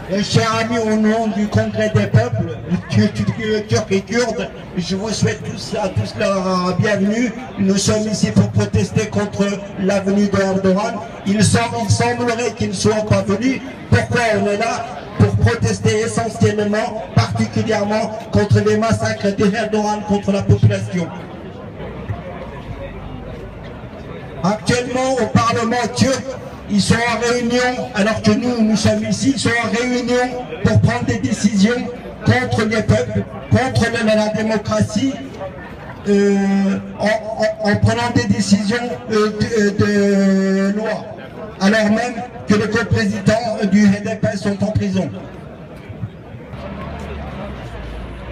Chers amis, au nom du Congrès des peuples, Turcs et Kurdes, je vous souhaite à tous la bienvenue. Nous sommes ici pour protester contre la venue d'Erdogan. Il semblerait qu'ils ne soient pas venus. Pourquoi on est là? Pour protester essentiellement, particulièrement contre les massacres d'Erdogan contre la population. Actuellement, au Parlement turc, ils sont en réunion, alors que nous sommes ici, ils sont en réunion pour prendre des décisions contre les peuples, contre la démocratie, en prenant des décisions de loi, alors même que les co-présidents du HDP sont en prison.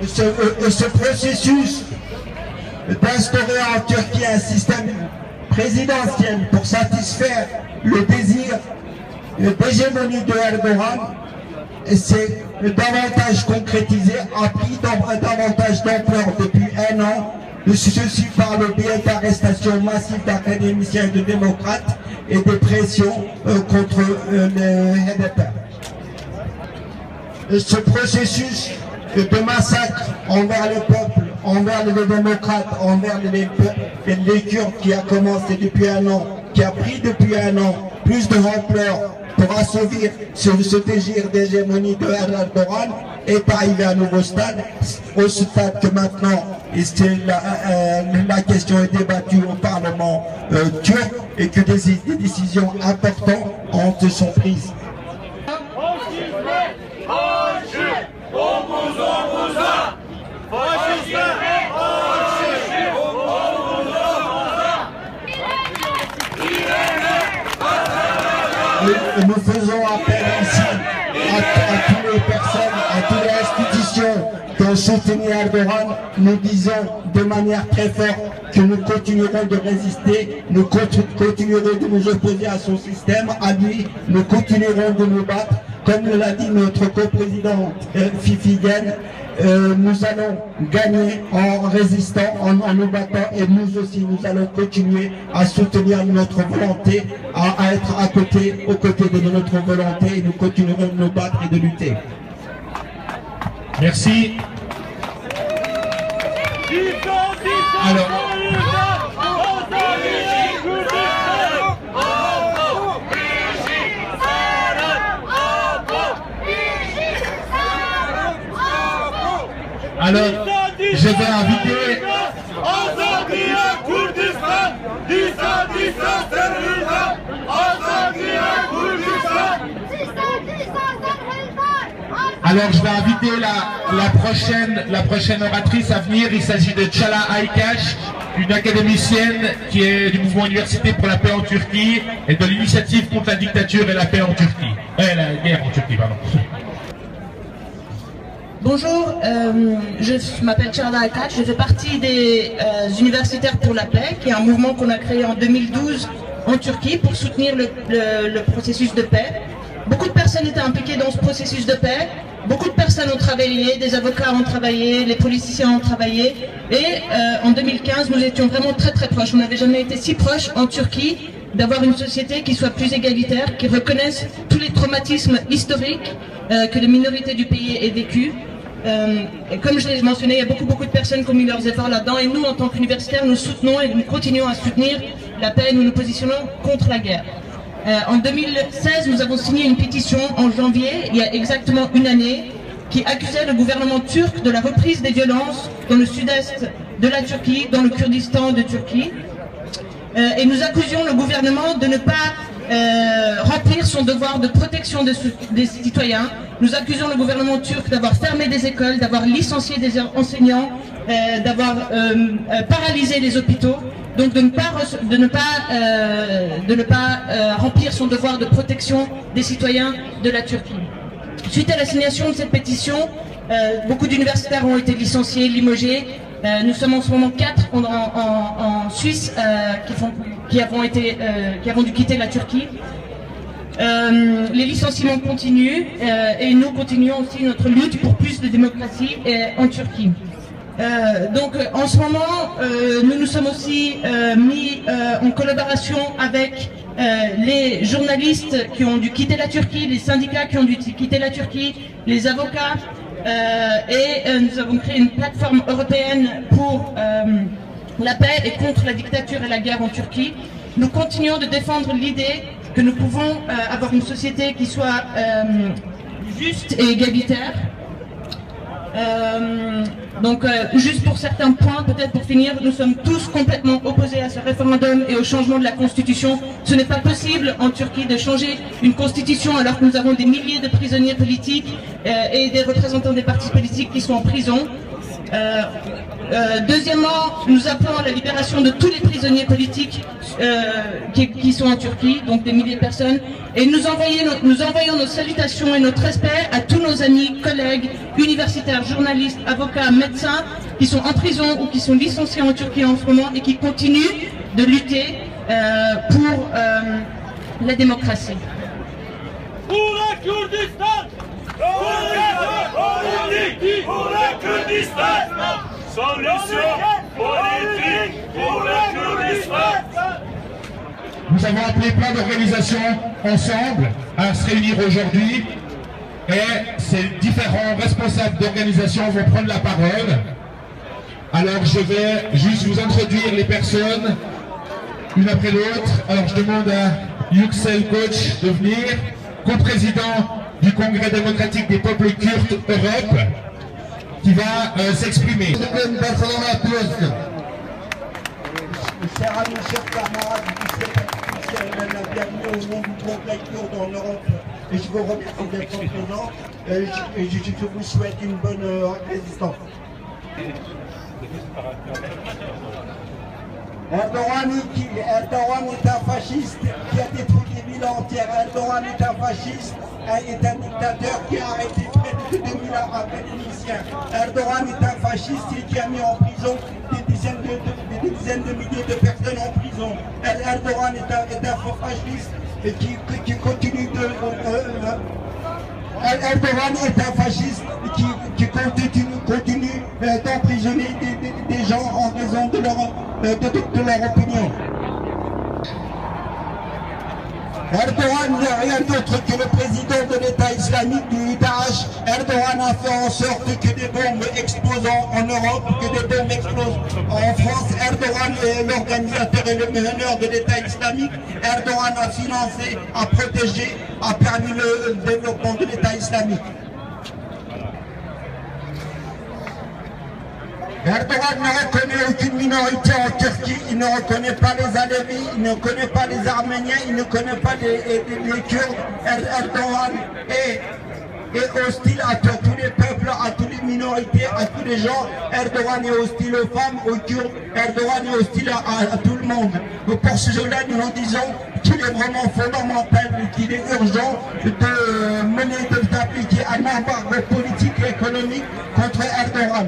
Ce processus d'instaurer en Turquie un système présidentiel pour satisfaire le désir d'hégémonie de Erdogan, c'est davantage concrétisé, a pris davantage d'ampleur depuis un an, ceci par le biais d'arrestations massives d'académiciens et de démocrates et des pressions contre le HDP. Ce processus de massacre envers le peuple, envers les démocrates, envers les Kurdes qui a commencé depuis un an, qui a pris depuis un an plus de ampleur pour assouvir ce désir d'hégémonie de Erdogan, est arrivé à un nouveau stade, au stade que maintenant la question est débattue au Parlement turc et que des décisions importantes sont prises. Nous faisons appel ici à toutes les personnes, à toutes les institutions qui ont soutenu Erdogan. Nous disons de manière très forte que nous continuerons de résister, nous continuerons de nous opposer à son système, à lui, nous continuerons de nous battre. Comme l'a dit notre coprésidente Fifigen, nous allons gagner en résistant, en nous battant, et nous aussi, nous allons continuer à soutenir notre volonté, à être aux côtés de notre volonté, et nous continuerons de nous battre et de lutter. Merci. Alors, je vais inviter... Alors, je vais inviter la prochaine oratrice à venir. Il s'agit de Çağla Aykaç, une académicienne qui est du mouvement Université pour la paix en Turquie et de l'initiative contre la dictature et la paix en Turquie. La guerre en Turquie, pardon. Bonjour, je m'appelle Çağla Aykaç, je fais partie des Universitaires pour la paix, qui est un mouvement qu'on a créé en 2012 en Turquie pour soutenir le processus de paix. Beaucoup de personnes étaient impliquées dans ce processus de paix, beaucoup de personnes ont travaillé, des avocats ont travaillé, les politiciens ont travaillé, et en 2015 nous étions vraiment très très proches. On n'avait jamais été si proches en Turquie d'avoir une société qui soit plus égalitaire, qui reconnaisse tous les traumatismes historiques que les minorités du pays aient vécu. Et comme je l'ai mentionné, il y a beaucoup de personnes qui ont mis leurs efforts là-dedans, et nous, en tant qu'universitaires, nous soutenons et nous continuons à soutenir la paix, nous nous positionnons contre la guerre. En 2016, nous avons signé une pétition en janvier, il y a exactement une année, qui accusait le gouvernement turc de la reprise des violences dans le sud-est de la Turquie, dans le Kurdistan de Turquie. Et nous accusions le gouvernement de ne pas remplir son devoir de protection des citoyens. Nous accusons le gouvernement turc d'avoir fermé des écoles, d'avoir licencié des enseignants, d'avoir paralysé les hôpitaux, donc de ne pas remplir son devoir de protection des citoyens de la Turquie. Suite à la signation de cette pétition, beaucoup d'universitaires ont été licenciés, limogés. Nous sommes en ce moment 4 en Suisse qui avons dû quitter la Turquie. Les licenciements continuent et nous continuons aussi notre lutte pour plus de démocratie en Turquie. Donc en ce moment, nous nous sommes aussi mis en collaboration avec les journalistes qui ont dû quitter la Turquie, les syndicats qui ont dû quitter la Turquie, les avocats, et nous avons créé une plateforme européenne pour la paix et contre la dictature et la guerre en Turquie. Nous continuons de défendre l'idée que nous pouvons avoir une société qui soit juste et égalitaire. Juste pour certains points, peut-être pour finir, nous sommes tous complètement opposés à ce référendum et au changement de la constitution. Ce n'est pas possible en Turquie de changer une constitution alors que nous avons des milliers de prisonniers politiques et des représentants des partis politiques qui sont en prison. Deuxièmement, nous appelons à la libération de tous les prisonniers politiques qui sont en Turquie, donc des milliers de personnes, et nous envoyons nos salutations et notre respect à tous nos amis, collègues, universitaires, journalistes, avocats, médecins qui sont en prison ou qui sont licenciés en Turquie en ce moment et qui continuent de lutter pour la démocratie. Pour le Kurdistan! Pour le Kurdistan! Solution politique pour le Kurdistan! Nous avons appelé plein d'organisations ensemble à se réunir aujourd'hui et ces différents responsables d'organisations vont prendre la parole. Alors je vais juste vous introduire les personnes une après l'autre. Alors je demande à Yüksel Koç de venir, co-président du Congrès démocratique des peuples kurdes Europe, qui va s'exprimer. Chers amis, chers camarades, je vous souhaite la bienvenue au nom du Congrès kurde en Europe et je vous remercie d'être présent et je vous souhaite une bonne résistance. Erdogan est un fasciste qui a détruit des villes entières. Erdogan est un fasciste, est un dictateur qui a arrêté près de 2000 académiciens. Erdogan est un fasciste qui a mis en prison des dizaines de milliers de personnes en prison. Erdogan est un faux fasciste qui continue de... Erdogan est un fasciste qui continue d'emprisonner des gens en raison de leur opinion. Erdogan n'est rien d'autre que le président de l'État islamique du Daesh. Erdogan a fait en sorte que des bombes explosent en Europe, que des bombes explosent en France. Erdogan est l'organisateur et le meneur de l'État islamique. Erdogan a financé, a protégé, a permis le développement de l'État islamique. Erdogan ne reconnaît aucune minorité en Turquie, il ne reconnaît pas les Alevis, il ne connaît pas les Arméniens, il ne connaît pas les Kurdes. Erdogan est hostile à tous les peuples, à toutes les minorités, à tous les gens. Erdogan est hostile aux femmes, aux Kurdes. Erdogan est hostile à tout le monde. Pour cela, nous disons qu'il est vraiment fondamental, qu'il est urgent d'appliquer un embargo politique et économique contre Erdogan.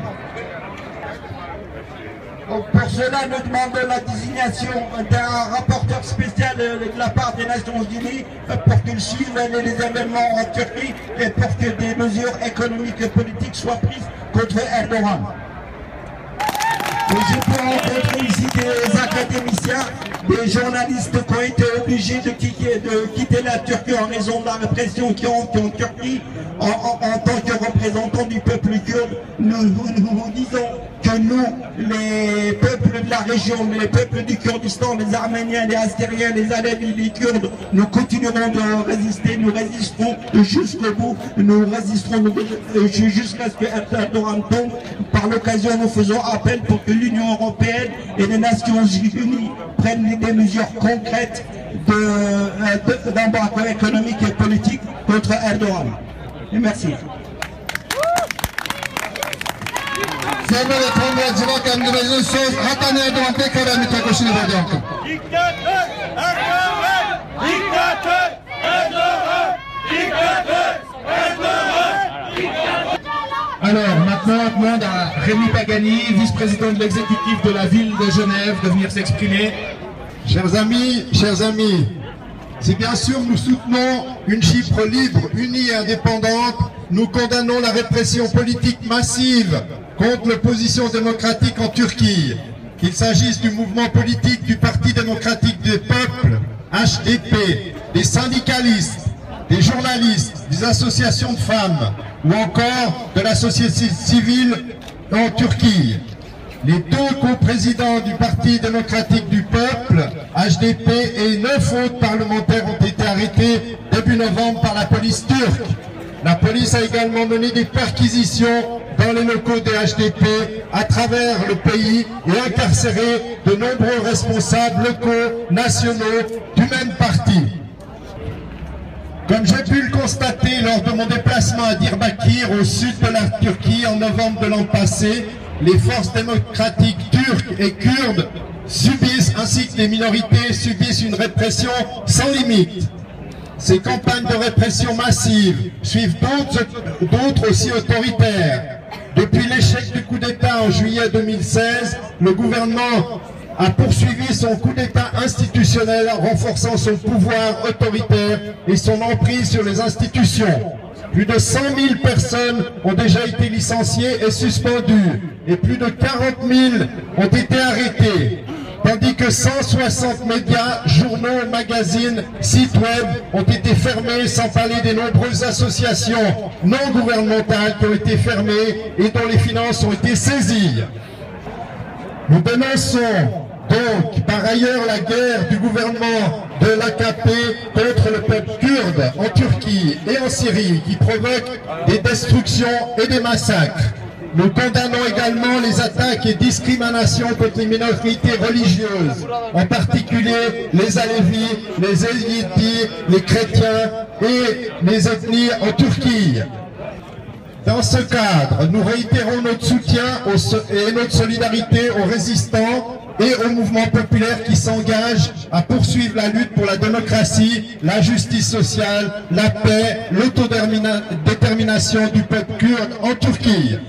Pour cela, nous demandons la désignation d'un rapporteur spécial de la part des Nations Unies pour qu'il suive les événements en Turquie et pour que des mesures économiques et politiques soient prises contre Erdogan. J'ai pu rencontrer ici des académiciens, des journalistes qui ont été obligés de quitter la Turquie en raison de la répression qui ont en Turquie. En tant que représentants du peuple kurde, nous disons que nous, les peuples de la région, les peuples du Kurdistan, les Arméniens, les Assyriens, les Alevis, les Kurdes, nous continuerons de résister, nous résisterons jusqu'au bout, nous résisterons jusqu'à ce que Erdogan tombe. Par l'occasion, nous faisons appel pour que l'Union européenne et les Nations Unies prennent des mesures concrètes d'embargo économique et politique contre Erdogan. Et merci. Sevgili Kongresi'ne kendimizin söz Hakan Erdoğan tekrar mütekoşunu vereceğim. Diktatör Erdoğan! Diktatör Erdoğan! Diktatör Erdoğan! Alors maintenant, on demande à Rémi Pagani, vice-président de l'exécutif de la ville de Genève, de venir s'exprimer. Chers amis, si bien sûr nous soutenons une Chypre libre, unie et indépendante, nous condamnons la répression politique massive contre l'opposition démocratique en Turquie, qu'il s'agisse du mouvement politique du Parti démocratique des peuples, HDP, des syndicalistes, des journalistes, des associations de femmes ou encore de la société civile en Turquie. Les deux co-présidents du Parti démocratique du peuple, HDP, et 9 autres parlementaires ont été arrêtés début novembre par la police turque. La police a également mené des perquisitions dans les locaux des HDP à travers le pays et incarcéré de nombreux responsables locaux, nationaux du même parti. Comme j'ai pu le constater lors de mon déplacement à Diyarbakir au sud de la Turquie en novembre de l'an passé, les forces démocratiques turques et kurdes subissent, ainsi que les minorités, subissent une répression sans limite. Ces campagnes de répression massive suivent d'autres aussi autoritaires. Depuis l'échec du coup d'État en juillet 2016, le gouvernement a poursuivi son coup d'État institutionnel en renforçant son pouvoir autoritaire et son emprise sur les institutions. Plus de 100 000 personnes ont déjà été licenciées et suspendues et plus de 40 000 ont été arrêtés. Tandis que 160 médias, journaux, magazines, sites web ont été fermés, sans parler des nombreuses associations non gouvernementales qui ont été fermées et dont les finances ont été saisies. Nous dénonçons donc par ailleurs la guerre du gouvernement de l'AKP contre le peuple kurde en Turquie et en Syrie qui provoque des destructions et des massacres. Nous condamnons également les attaques et discriminations contre les minorités religieuses, en particulier les Alévis, les Yézidis, les chrétiens et les ethnies en Turquie. Dans ce cadre, nous réitérons notre soutien et notre solidarité aux résistants et aux mouvements populaires qui s'engagent à poursuivre la lutte pour la démocratie, la justice sociale, la paix, l'autodétermination du peuple kurde en Turquie.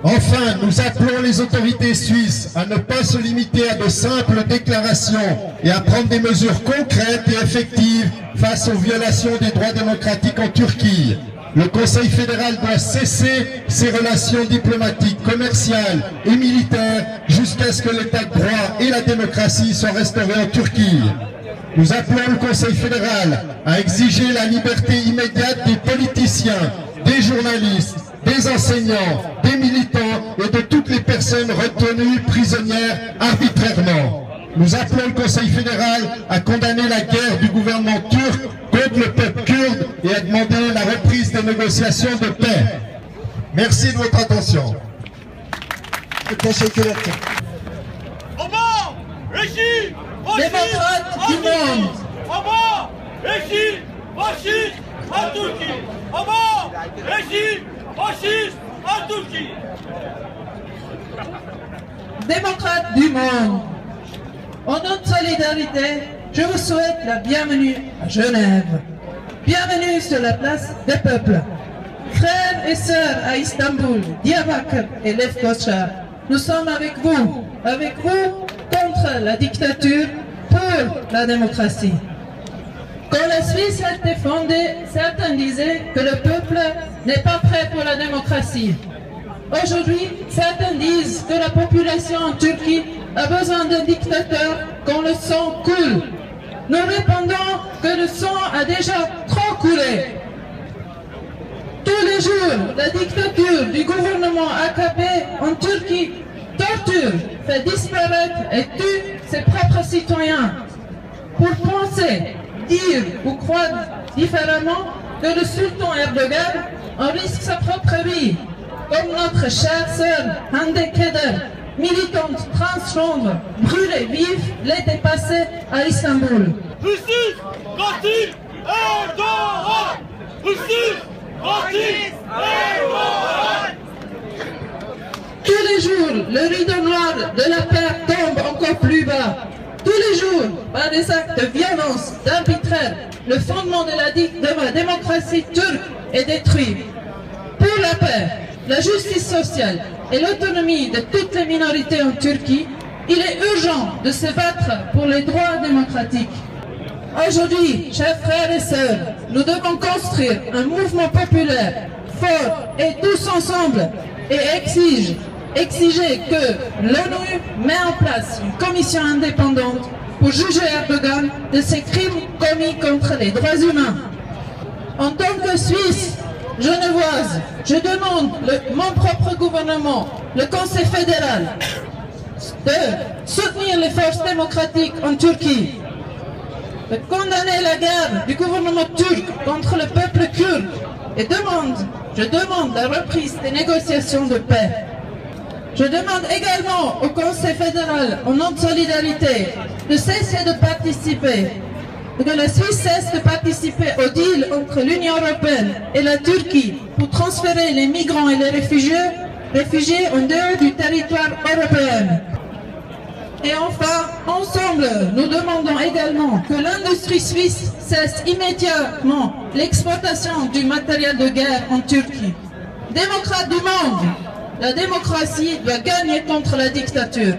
Enfin, nous appelons les autorités suisses à ne pas se limiter à de simples déclarations et à prendre des mesures concrètes et effectives face aux violations des droits démocratiques en Turquie. Le Conseil fédéral doit cesser ses relations diplomatiques, commerciales et militaires jusqu'à ce que l'état de droit et la démocratie soient restaurés en Turquie. Nous appelons le Conseil fédéral à exiger la liberté immédiate des politiciens, des journalistes, des enseignants, des militants et de toutes les personnes retenues prisonnières arbitrairement. Nous appelons le Conseil fédéral à condamner la guerre du gouvernement turc contre le peuple kurde et à demander la reprise des négociations de paix. Merci de votre attention. Démocrate du monde. Régime fasciste en Turquie. Régime fasciste en Turquie. Démocrates du monde, en notre solidarité, je vous souhaite la bienvenue à Genève. Bienvenue sur la place des peuples. Frères et sœurs à Istanbul, Diyarbakır et Lefkoşa, nous sommes avec vous contre la dictature, pour la démocratie. Quand la Suisse a été fondée, certains disaient que le peuple n'est pas prêt pour la démocratie. Aujourd'hui, certains disent que la population en Turquie a besoin d'un dictateur quand le sang coule. Nous répondons que le sang a déjà trop coulé. Tous les jours, la dictature du gouvernement AKP en Turquie torture, fait disparaître et tue ses propres citoyens. Pour penser, dire ou croire différemment que le sultan Erdogan en risque sa propre vie, comme notre chère sœur Hande Keder, militante transgendre, brûlée vive l'été passé à Istanbul. Justice, justice, Erdogan! Justice, justice, Erdogan! Tous les jours, le rideau noir de la peur tombe encore plus bas. Tous les jours, par des actes de violence, d'arbitraire, le fondement de la démocratie turque est détruit. Pour la paix, la justice sociale et l'autonomie de toutes les minorités en Turquie, il est urgent de se battre pour les droits démocratiques. Aujourd'hui, chers frères et sœurs, nous devons construire un mouvement populaire fort et tous ensemble et exiger que l'ONU mette en place une commission indépendante pour juger Erdogan de ses crimes commis contre les droits humains. En tant que Suisse genevoise, je demande mon propre gouvernement, le Conseil fédéral, de soutenir les forces démocratiques en Turquie, de condamner la guerre du gouvernement turc contre le peuple kurde et je demande la reprise des négociations de paix. Je demande également au Conseil fédéral, en nom de solidarité, de cesser de participer, que la Suisse cesse de participer au deal entre l'Union européenne et la Turquie pour transférer les migrants et les réfugiés en dehors du territoire européen. Et enfin, ensemble, nous demandons également que l'industrie suisse cesse immédiatement l'exportation du matériel de guerre en Turquie. Démocrates du monde, la démocratie doit gagner contre la dictature.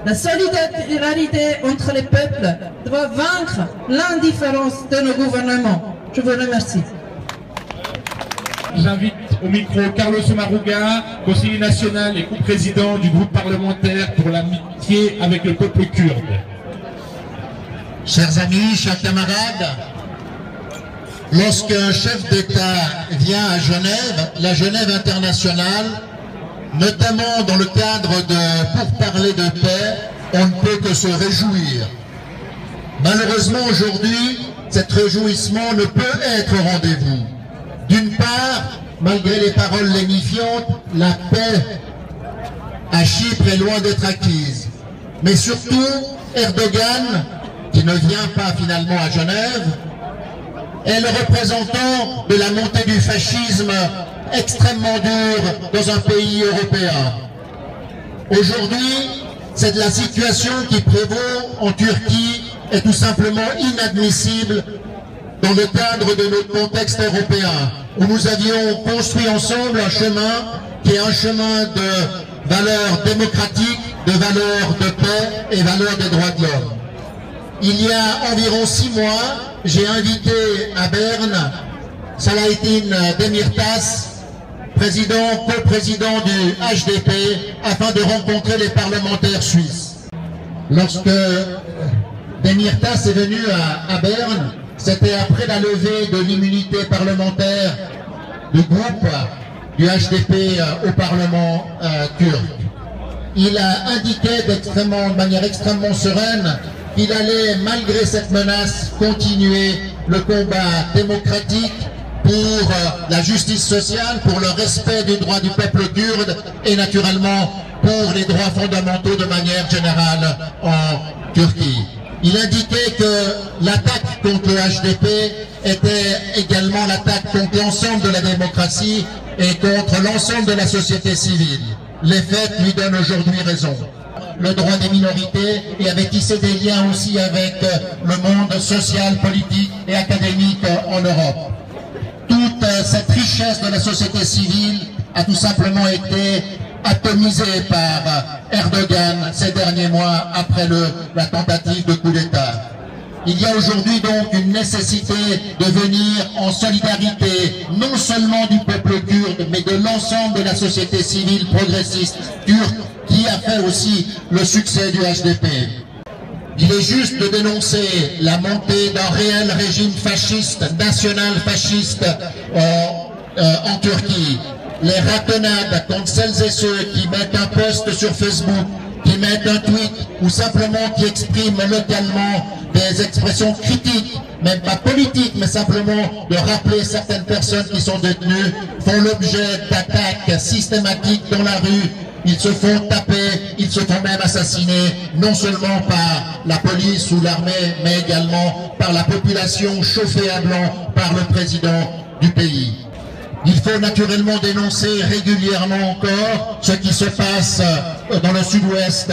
La solidarité entre les peuples doit vaincre l'indifférence de nos gouvernements. Je vous remercie. J'invite au micro Carlos Maruga, conseiller national et co-président du groupe parlementaire pour l'amitié avec le peuple kurde. Chers amis, chers camarades, lorsqu'un chef d'État vient à Genève, la Genève internationale, notamment dans le cadre de pourparlers de paix, on ne peut que se réjouir. Malheureusement aujourd'hui, cet réjouissement ne peut être au rendez-vous. D'une part, malgré les paroles lénifiantes, la paix à Chypre est loin d'être acquise. Mais surtout, Erdogan, qui ne vient pas finalement à Genève, est le représentant de la montée du fascisme extrêmement dur dans un pays européen. Aujourd'hui, c'est la situation qui prévaut en Turquie est tout simplement inadmissible dans le cadre de notre contexte européen, où nous avions construit ensemble un chemin qui est un chemin de valeurs démocratiques, de valeurs de paix et valeurs des droits de l'homme. Il y a environ 6 mois, j'ai invité à Berne Selahattin Demirtas, co-président du HDP, afin de rencontrer les parlementaires suisses. Lorsque Demirtas est venu à Berne, c'était après la levée de l'immunité parlementaire du groupe du HDP au Parlement turc. Il a indiqué de manière extrêmement sereine qu'il allait, malgré cette menace, continuer le combat démocratique pour la justice sociale, pour le respect du droit du peuple kurde et naturellement pour les droits fondamentaux de manière générale en Turquie. Il indiquait que l'attaque contre le HDP était également l'attaque contre l'ensemble de la démocratie et contre l'ensemble de la société civile. Les faits lui donnent aujourd'hui raison. Le droit des minorités et avait tissé des liens aussi avec le monde social, politique et académique en Europe. Toute cette richesse de la société civile a tout simplement été atomisée par Erdogan ces derniers mois après la tentative de coup d'État. Il y a aujourd'hui donc une nécessité de venir en solidarité non seulement du peuple kurde mais de l'ensemble de la société civile progressiste turque qui a fait aussi le succès du HDP. Il est juste de dénoncer la montée d'un réel régime fasciste, national-fasciste en Turquie. Les ratonnades contre celles et ceux qui mettent un post sur Facebook, qui mettent un tweet ou simplement qui expriment localement des expressions critiques, même pas politiques, mais simplement de rappeler certaines personnes qui sont détenues, font l'objet d'attaques systématiques dans la rue. Ils se font taper, ils se font même assassiner, non seulement par la police ou l'armée, mais également par la population chauffée à blanc par le président du pays. Il faut naturellement dénoncer régulièrement encore ce qui se passe dans le sud-ouest,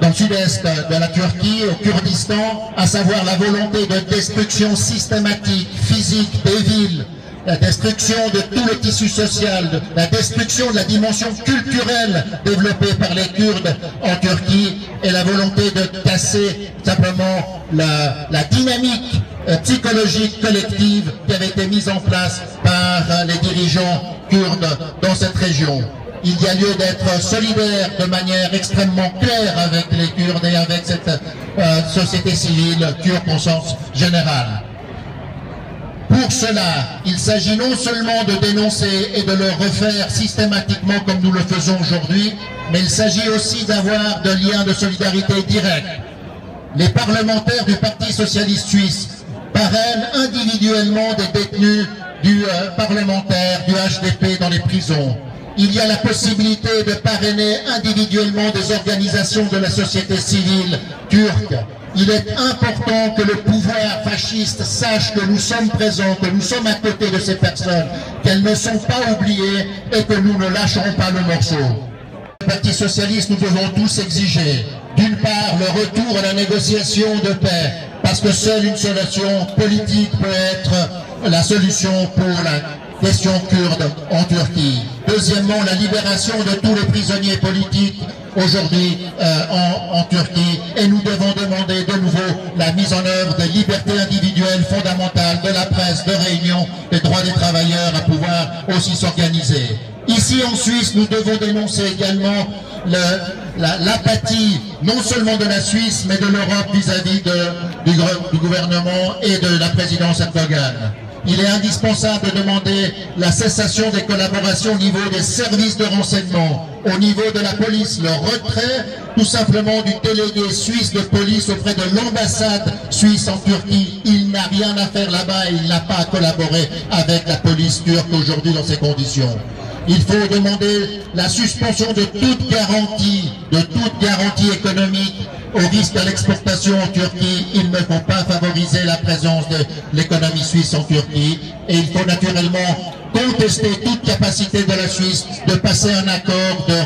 dans le sud-est de la Turquie, au Kurdistan, à savoir la volonté de destruction systématique, physique des villes, la destruction de tout le tissu social, la destruction de la dimension culturelle développée par les Kurdes en Turquie et la volonté de casser simplement la dynamique psychologique collective qui avait été mise en place par les dirigeants kurdes dans cette région. il y a lieu d'être solidaire de manière extrêmement claire avec les Kurdes et avec cette société civile turque au sens général. Pour cela, il s'agit non seulement de dénoncer et de le refaire systématiquement comme nous le faisons aujourd'hui, mais il s'agit aussi d'avoir de liens de solidarité directs. Les parlementaires du Parti socialiste suisse parrainent individuellement des détenus du parlementaire du HDP dans les prisons. Il y a la possibilité de parrainer individuellement des organisations de la société civile turque. Il est important que le pouvoir fasciste sache que nous sommes présents, que nous sommes à côté de ces personnes, qu'elles ne sont pas oubliées et que nous ne lâcherons pas le morceau. Le Parti socialiste, nous devons tous exiger, d'une part, le retour à la négociation de paix, parce que seule une solution politique peut être la solution pour la question kurde en Turquie. Deuxièmement, la libération de tous les prisonniers politiques aujourd'hui en Turquie, et nous devons demander de nouveau la mise en œuvre des libertés individuelles fondamentales, de la presse, de réunion, des droits des travailleurs à pouvoir aussi s'organiser. Ici en Suisse, nous devons dénoncer également l'apathie non seulement de la Suisse, mais de l'Europe vis-à-vis du gouvernement et de la présidence Erdogan. Il est indispensable de demander la cessation des collaborations au niveau des services de renseignement, au niveau de la police, le retrait tout simplement du délégué suisse de police auprès de l'ambassade suisse en Turquie. Il n'a rien à faire là-bas et il n'a pas à collaborer avec la police turque aujourd'hui dans ces conditions. Il faut demander la suspension de toute garantie économique au risque à l'exportation en Turquie. Il ne faut pas favoriser la présence de l'économie suisse en Turquie. Et il faut naturellement contester toute capacité de la Suisse de passer un accord de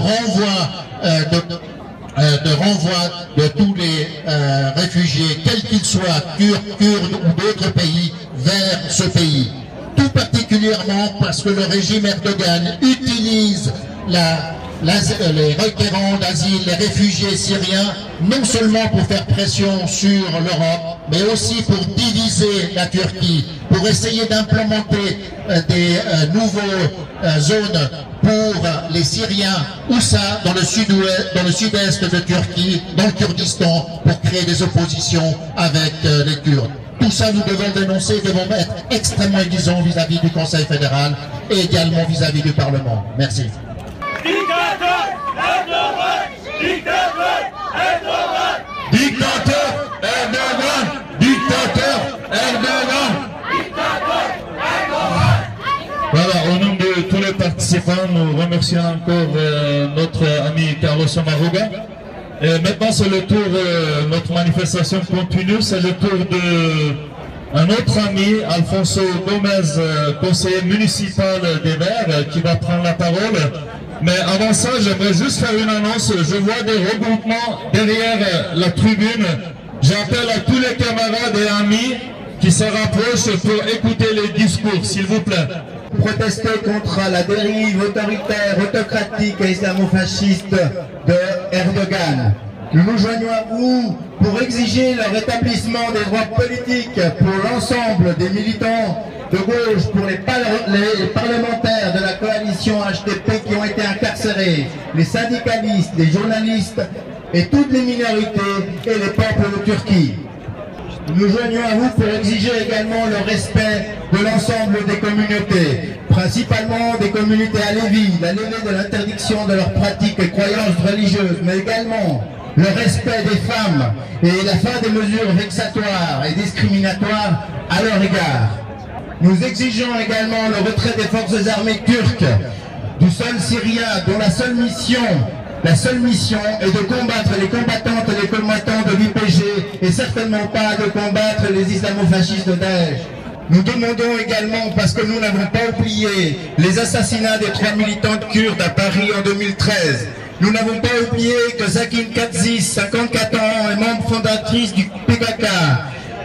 renvoi de tous les réfugiés, quels qu'ils soient, kurdes ou d'autres pays, vers ce pays. Tout particulièrement parce que le régime Erdogan utilise les requérants d'asile, les réfugiés syriens, non seulement pour faire pression sur l'Europe, mais aussi pour diviser la Turquie, pour essayer d'implémenter des nouvelles zones pour les Syriens, ou ça, dans le sud-est de Turquie, dans le Kurdistan, pour créer des oppositions avec les Kurdes. Tout ça, nous devons dénoncer, devons être extrêmement exigeants vis-à-vis du Conseil fédéral et également vis-à-vis du Parlement. Merci. Dictateur Erdogan! Dictateur Erdogan! Dictateur Erdogan! Dictateur Erdogan! Dictateur Erdogan! Voilà, au nom de tous les participants, nous remercions encore notre ami Carlos Maruga. Et maintenant, c'est le tour, notre manifestation continue, c'est le tour de un autre ami, Alfonso Gomez, conseiller municipal des Verts, qui va prendre la parole. Mais avant ça, j'aimerais juste faire une annonce. Je vois des regroupements derrière la tribune. J'appelle à tous les camarades et amis qui se rapprochent pour écouter les discours, s'il vous plaît. Protester contre la dérive autoritaire, autocratique et islamofasciste de Erdogan. Nous nous joignons à vous pour exiger le rétablissement des droits politiques pour l'ensemble des militants de gauche, pour les parlementaires de la coalition HDP qui ont été incarcérés, les syndicalistes, les journalistes et toutes les minorités et les peuples de Turquie. Nous joignons à vous pour exiger également le respect de l'ensemble des communautés, principalement des communautés alévis, la levée de l'interdiction de leurs pratiques et croyances religieuses, mais également le respect des femmes et la fin des mesures vexatoires et discriminatoires à leur égard. Nous exigeons également le retrait des forces armées turques du sol syrien, dont la seule mission est de combattre les combattantes et les combattants de l'IPG et certainement pas de combattre les islamofascistes de Daesh. Nous demandons également, parce que nous n'avons pas oublié les assassinats des 3 militantes kurdes à Paris en 2013, nous n'avons pas oublié que Zakin Katzis, 54 ans, est membre fondatrice du PKK,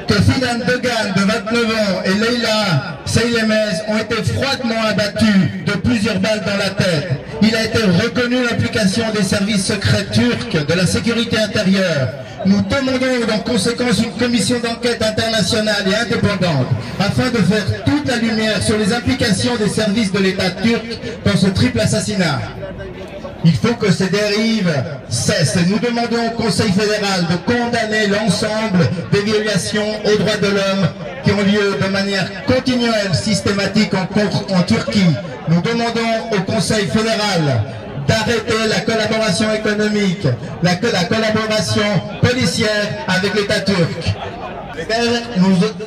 que Fidan Dogan, de 29 ans, et Leila Seylemez ont été froidement abattus de plusieurs balles dans la tête. Il a été reconnu l'implication des services secrets turcs de la sécurité intérieure. Nous demandons en conséquence une commission d'enquête internationale et indépendante afin de faire toute la lumière sur les implications des services de l'État turc dans ce triple assassinat. Il faut que ces dérives cessent. Et nous demandons au Conseil fédéral de condamner l'ensemble des violations aux droits de l'homme qui ont lieu de manière continuelle, systématique en Turquie. Nous demandons au Conseil fédéral d'arrêter la collaboration économique, la collaboration policière avec l'État turc.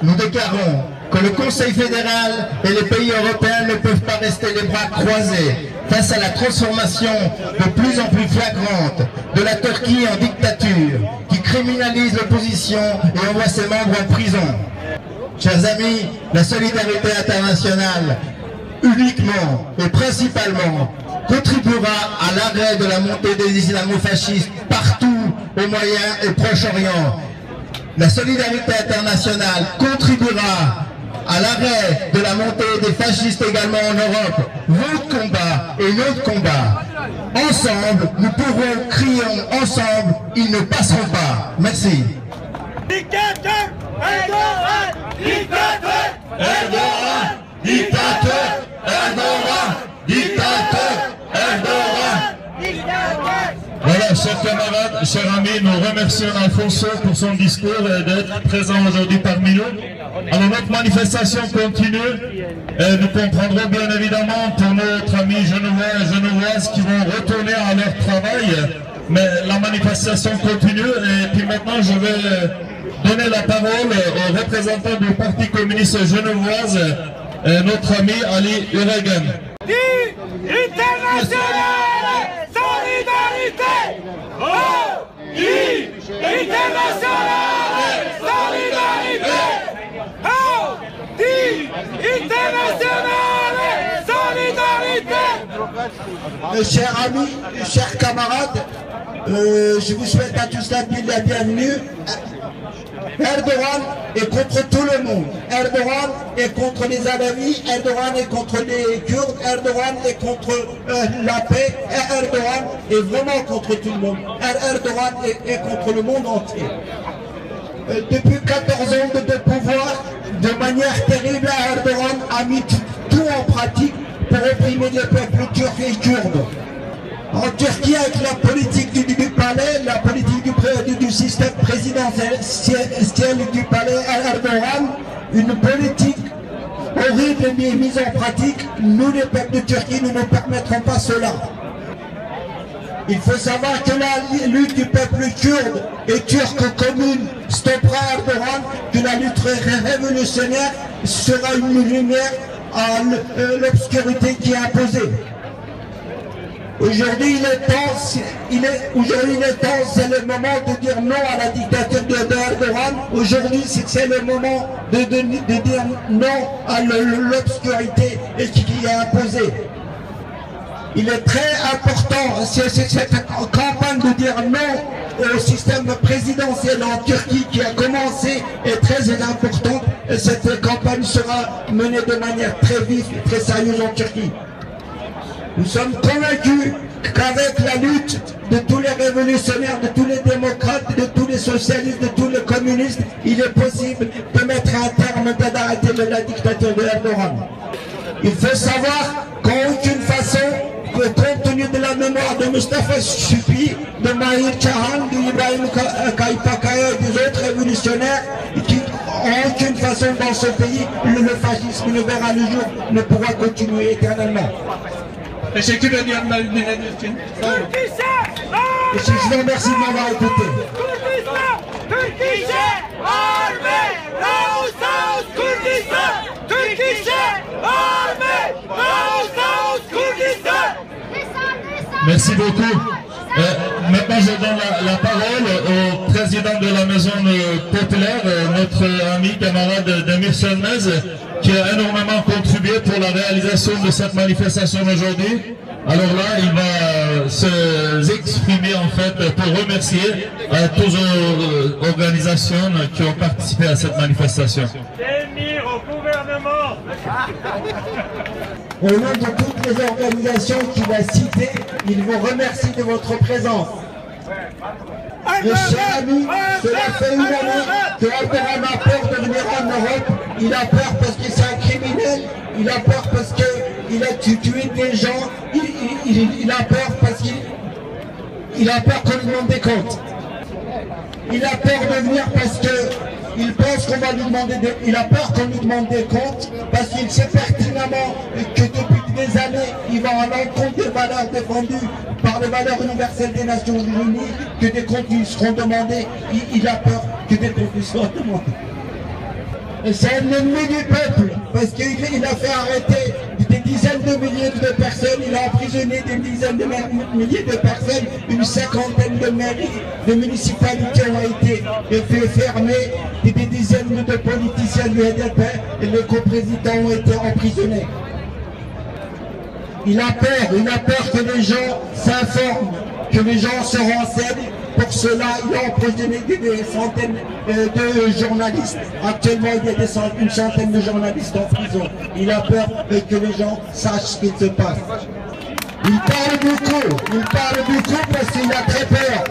Nous déclarons que le Conseil fédéral et les pays européens ne peuvent pas rester les bras croisés face à la transformation de plus en plus flagrante de la Turquie en dictature, qui criminalise l'opposition et envoie ses membres en prison. Chers amis, la solidarité internationale, uniquement et principalement, contribuera à l'arrêt de la montée des islamo-fascistes partout au Moyen et Proche-Orient. La solidarité internationale contribuera à l'arrêt de la montée des fascistes également en Europe. Votre combat et notre combat. Ensemble, nous pourrons crier ensemble, ils ne passeront pas. Merci. Dictateur Erdogan! Dictateur Erdogan! Dictateur Erdogan! Dictateur Erdogan! Voilà, chers camarades, chers amis, nous remercions Alfonso pour son discours et d'être présent aujourd'hui parmi nous. Alors notre manifestation continue et nous comprendrons bien évidemment pour notre ami genevois et genevoises qui vont retourner à leur travail. Mais la manifestation continue et puis maintenant je vais donner la parole au représentant du Parti communiste genevoise, notre ami Ali Üregen. Internationale solidarité! Oh! Internationale solidarité! Oh! Internationale solidarité! Chers amis, chers camarades, je vous souhaite à tous la bienvenue. Erdogan est contre tout le monde. Erdogan est contre les Alaouis, Erdogan est contre les Kurdes, Erdogan est contre la paix, Erdogan est vraiment contre tout le monde. Erdogan est contre le monde entier. Depuis 14 ans de pouvoir, de manière terrible, Erdogan a mis tout en pratique pour opprimer les peuples turcs et kurdes. En Turquie, avec la politique du palais, la politique du système présidentiel du palais Erdogan, une politique horrible mise en pratique, nous les peuples de Turquie, nous ne permettrons pas cela. Il faut savoir que la lutte du peuple kurde et turc commune stoppera Erdogan, que la lutte révolutionnaire sera une lumière à l'obscurité qui est imposée. Aujourd'hui, il est temps, c'est le moment de dire non à la dictature d'Erdogan. Aujourd'hui, c'est le moment de dire non à l'obscurité qui est imposée. Il est très important, cette campagne de dire non au système présidentiel en Turquie qui a commencé est très importante. Et cette campagne sera menée de manière très vive et très sérieuse en Turquie. Nous sommes convaincus qu'avec la lutte de tous les révolutionnaires, de tous les démocrates, de tous les socialistes, de tous les communistes, il est possible de mettre un terme d'arrêter la dictature de Erdogan. Il faut savoir qu'en aucune façon, compte tenu de la mémoire de Mustafa Şükrü, de Mahir Çahan, d'Ibrahim Kaypakaya et des autres révolutionnaires, qui en aucune façon dans ce pays, le fascisme ne verra le jour, ne pourra continuer éternellement. Teşekkür ediyorum ben dinlediğiniz için. Sağ olun. Je vous remercie de m'avoir écouté. Merci beaucoup. Maintenant, je donne la parole au président de la Maison populaire, notre ami, camarade Demir Sönmez, qui a énormément contribué pour la réalisation de cette manifestation aujourd'hui. Alors là, il va s'exprimer en fait pour remercier toutes les organisations qui ont participé à cette manifestation. Demir au gouvernement. Au nom de toutes les organisations qu'il a citées, il vous remercie de votre présence. Mes chers amis, cela fait une année que Erdogan a peur de venir en Europe. Il a peur parce que c'est un criminel, il a peur parce qu'il a tué des gens, il a peur parce qu'il il a peur qu'on lui demande des comptes. Il a peur de venir parce que il pense qu'on va lui demander il a peur qu'on lui demande des comptes parce qu'il sait pertinemment que depuis des années, il va à l'encontre des valeurs défendues par les valeurs universelles des Nations Unies, que des comptes lui seront demandés. Il a peur que des comptes lui soient demandés. C'est un ennemi du peuple, parce qu'il a fait arrêter des dizaines de milliers de personnes, il a emprisonné des dizaines de milliers de personnes, une cinquantaine de mairies, de municipalités ont été fermées, et des dizaines de politiciens du LDP et le coprésident ont été emprisonnés. Il a peur que les gens s'informent, que les gens se renseignent. Pour cela, il a emprisonné des centaines de journalistes. Actuellement, il y a une centaine de journalistes en prison. Il a peur que les gens sachent ce qu'il se passe. Il parle beaucoup parce qu'il a très peur.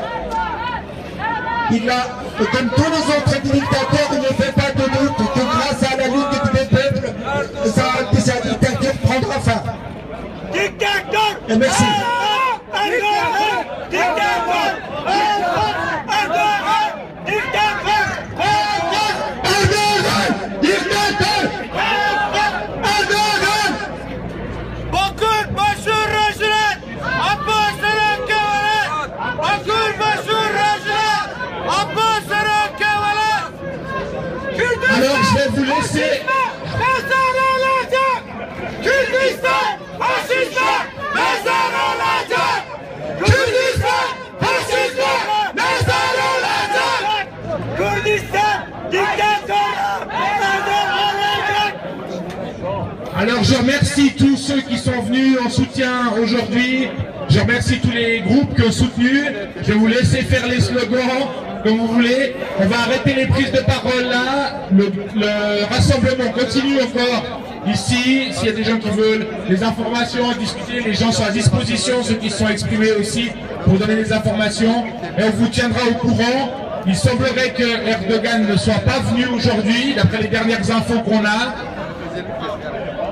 Comme tous les autres dictateurs, il ne fait pas de doute que grâce à la lutte des peuples, sa dictature prendra fin. Dictateur! Et merci. Alors je vais vous laisser. Alors je remercie tous ceux qui sont venus en soutien aujourd'hui. Je remercie tous les groupes qui ont soutenu. Je vais vous laisser faire les slogans comme vous voulez. On va arrêter les prises de parole là. Le rassemblement continue encore ici. S'il y a des gens qui veulent des informations à discuter, les gens sont à disposition, ceux qui se sont exprimés aussi pour donner des informations. Et on vous tiendra au courant. Il semblerait que Erdogan ne soit pas venu aujourd'hui, d'après les dernières infos qu'on a.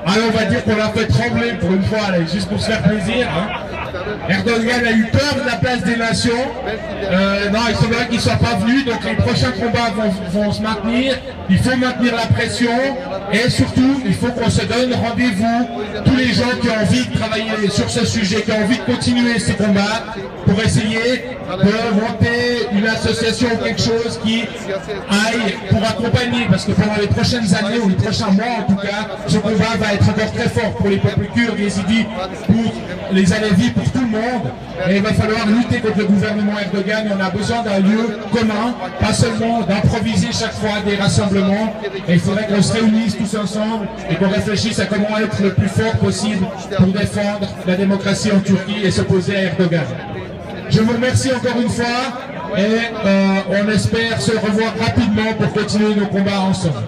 Alors on va dire qu'on l'a fait trembler pour une fois, allez, juste pour se faire plaisir. Hein. Erdogan a eu peur de la place des nations. Non, il semblerait qu'il ne soit pas venu, donc les prochains combats vont se maintenir. Il faut maintenir la pression et surtout, il faut qu'on se donne rendez-vous. Tous les gens qui ont envie de travailler sur ce sujet, qui ont envie de continuer ces combats, pour essayer de monter une association ou quelque chose qui aille pour accompagner, parce que pendant les prochaines années ou les prochains mois en tout cas, ce combat va être encore très fort pour les peuples kurdes, les Yézidis, pour les Alevis, pour tout le monde. Et il va falloir lutter contre le gouvernement Erdogan. On a besoin d'un lieu commun, pas seulement d'improviser chaque fois des rassemblements. Et il faudrait qu'on se réunisse tous ensemble et qu'on réfléchisse à comment être le plus fort possible pour défendre la démocratie en Turquie et s'opposer à Erdogan. Je vous remercie encore une fois et on espère se revoir rapidement pour continuer nos combats ensemble.